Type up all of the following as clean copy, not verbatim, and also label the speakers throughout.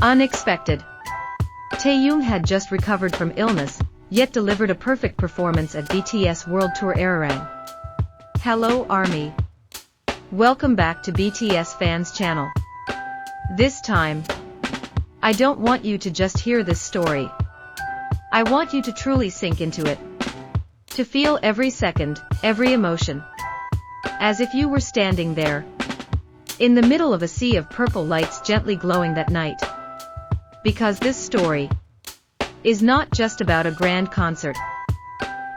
Speaker 1: Unexpected. Taehyung had just recovered from illness, yet delivered a perfect performance at BTS World Tour Arirang. Hello ARMY. Welcome back to BTS Fans Channel. This time, I don't want you to just hear this story. I want you to truly sink into it. To feel every second, every emotion. As if you were standing there, in the middle of a sea of purple lights gently glowing that night. Because this story is not just about a grand concert,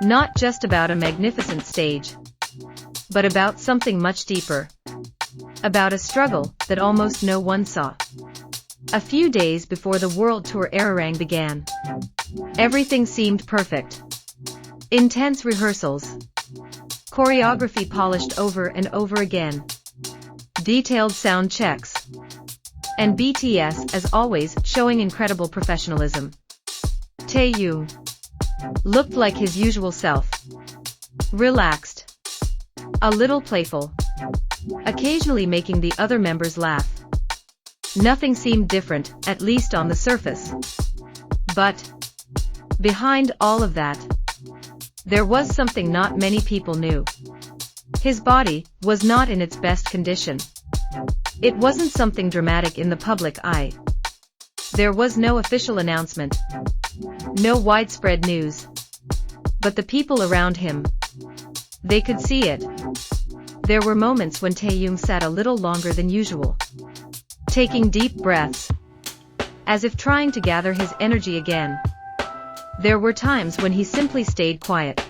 Speaker 1: not just about a magnificent stage, but about something much deeper. About a struggle that almost no one saw. A few days before the World Tour Arirang began, everything seemed perfect. Intense rehearsals, choreography polished over and over again, detailed sound checks, and BTS, as always, showing incredible professionalism. Taehyung looked like his usual self. Relaxed. A little playful. Occasionally making the other members laugh. Nothing seemed different, at least on the surface. But behind all of that, there was something not many people knew. His body was not in its best condition. It wasn't something dramatic in the public eye. There was no official announcement. No widespread news. But the people around him, they could see it. There were moments when Taehyung sat a little longer than usual, taking deep breaths, as if trying to gather his energy again. There were times when he simply stayed quiet,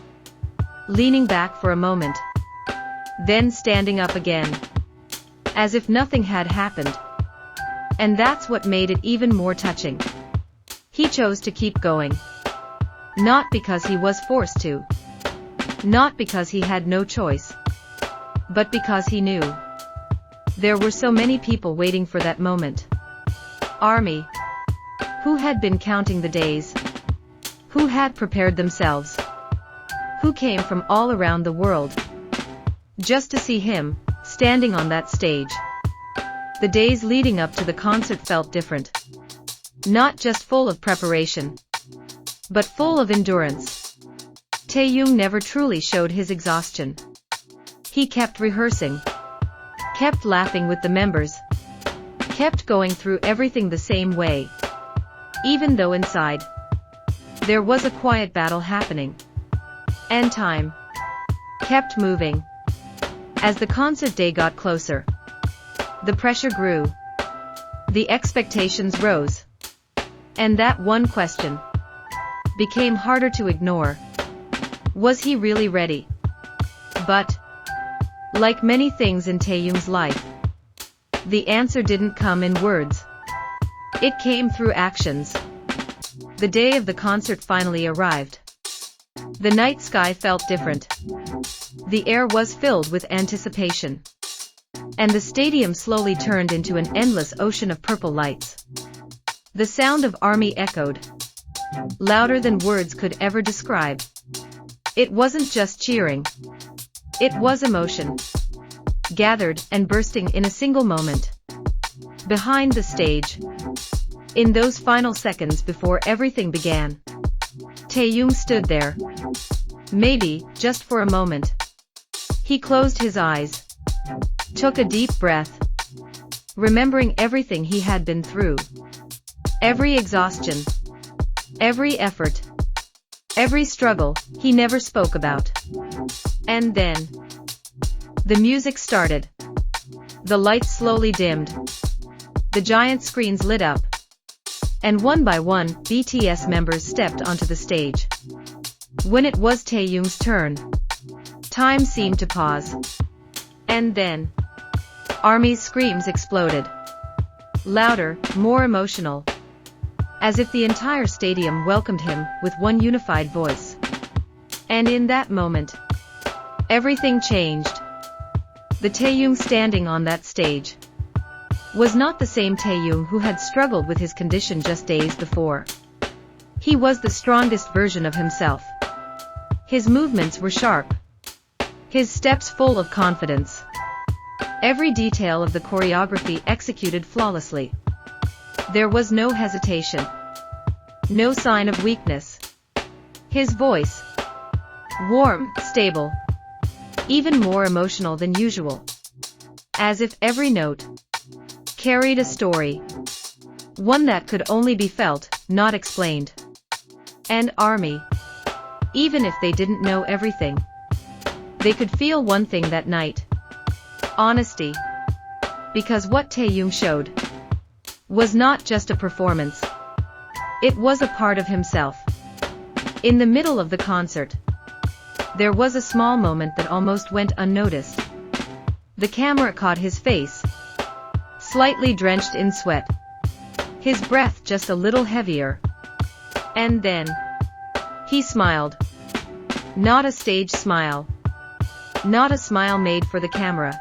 Speaker 1: leaning back for a moment, then standing up again, as if nothing had happened. And that's what made it even more touching. He chose to keep going. Not because he was forced to. Not because he had no choice. But because he knew. There were so many people waiting for that moment. ARMY. Who had been counting the days. Who had prepared themselves. Who came from all around the world. Just to see him, standing on that stage. The days leading up to the concert felt different. Not just full of preparation, but full of endurance. Taehyung never truly showed his exhaustion. He kept rehearsing, kept laughing with the members, kept going through everything the same way, even though inside, there was a quiet battle happening. And time kept moving. As the concert day got closer, the pressure grew. The expectations rose. And that one question became harder to ignore. Was he really ready? But, like many things in Taehyung's life, the answer didn't come in words. It came through actions. The day of the concert finally arrived. The night sky felt different. The air was filled with anticipation. And the stadium slowly turned into an endless ocean of purple lights. The sound of ARMY echoed, louder than words could ever describe. It wasn't just cheering. It was emotion, gathered and bursting in a single moment. Behind the stage, in those final seconds before everything began, Taehyung stood there. Maybe, just for a moment. He closed his eyes, took a deep breath, remembering everything he had been through. Every exhaustion, every effort, every struggle he never spoke about. And then, the music started. The lights slowly dimmed. The giant screens lit up. And one by one, BTS members stepped onto the stage. When it was Taehyung's turn, time seemed to pause. And then, ARMY's screams exploded. Louder, more emotional. As if the entire stadium welcomed him with one unified voice. And in that moment, everything changed. The Taehyung standing on that stage was not the same Taehyung who had struggled with his condition just days before. He was the strongest version of himself. His movements were sharp, his steps full of confidence. Every detail of the choreography executed flawlessly. There was no hesitation, no sign of weakness. His voice, warm, stable, even more emotional than usual. As if every note carried a story, one that could only be felt, not explained. And ARMY, even if they didn't know everything, they could feel one thing that night: honesty. Because what Taehyung showed was not just a performance, it was a part of himself. In the middle of the concert, there was a small moment that almost went unnoticed. The camera caught his face, slightly drenched in sweat, his breath just a little heavier. And then he smiled. Not a stage smile, not a smile made for the camera,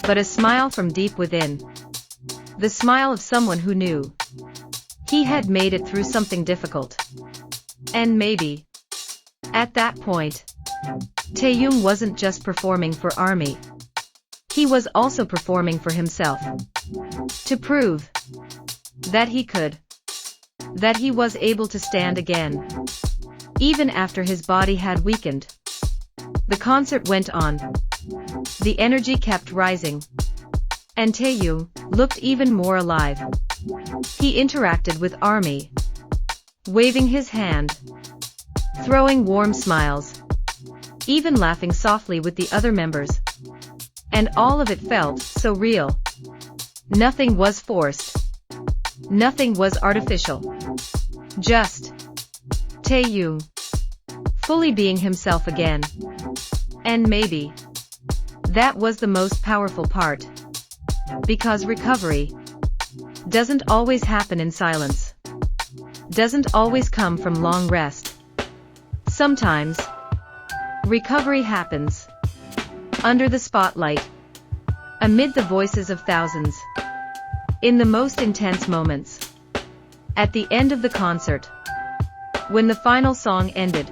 Speaker 1: but a smile from deep within. The smile of someone who knew he had made it through something difficult. And maybe, at that point, Taehyung wasn't just performing for ARMY. He was also performing for himself. To prove that he could, that he was able to stand again, even after his body had weakened. The concert went on. The energy kept rising. And Taehyung looked even more alive. He interacted with ARMY, waving his hand, throwing warm smiles, even laughing softly with the other members. And all of it felt so real. Nothing was forced. Nothing was artificial. Just Taehyung, fully being himself again. And maybe that was the most powerful part. Because recovery doesn't always happen in silence. Doesn't always come from long rest. Sometimes recovery happens under the spotlight, amid the voices of thousands, in the most intense moments. At the end of the concert, when the final song ended,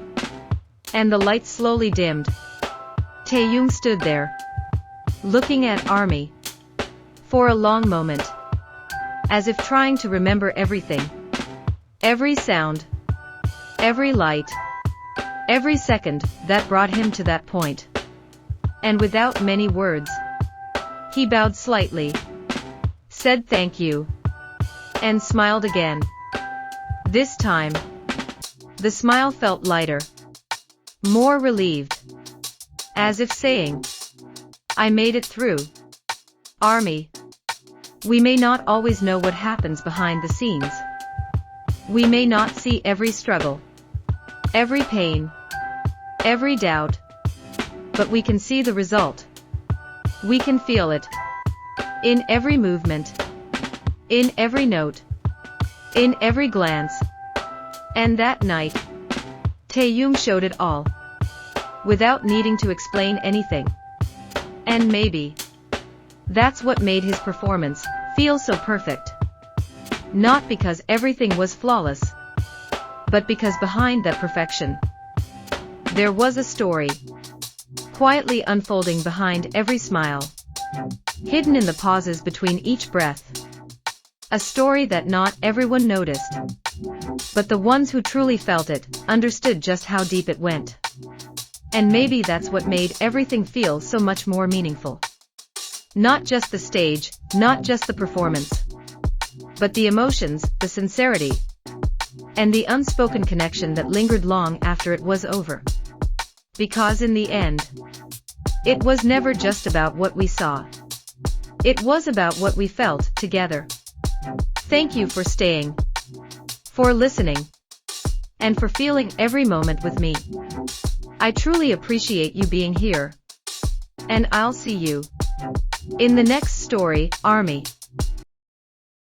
Speaker 1: and the lights slowly dimmed, Taehyung stood there, looking at ARMY, for a long moment, as if trying to remember everything. Every sound, every light, every second that brought him to that point. And without many words, he bowed slightly, said thank you, and smiled again. This time, the smile felt lighter, more relieved, as if saying, I made it through. ARMY. We may not always know what happens behind the scenes. We may not see every struggle, every pain, every doubt, but we can see the result. We can feel it. In every movement, in every note, in every glance. And that night, Taehyung showed it all, without needing to explain anything. And maybe that's what made his performance feel so perfect. Not because everything was flawless, but because behind that perfection, there was a story, quietly unfolding behind every smile, hidden in the pauses between each breath. A story that not everyone noticed, but the ones who truly felt it understood just how deep it went. And maybe that's what made everything feel so much more meaningful. Not just the stage, not just the performance, but the emotions, the sincerity, and the unspoken connection that lingered long after it was over. Because in the end, it was never just about what we saw. It was about what we felt together. Thank you for staying, for listening, and for feeling every moment with me. I truly appreciate you being here. And I'll see you in the next story, ARMY.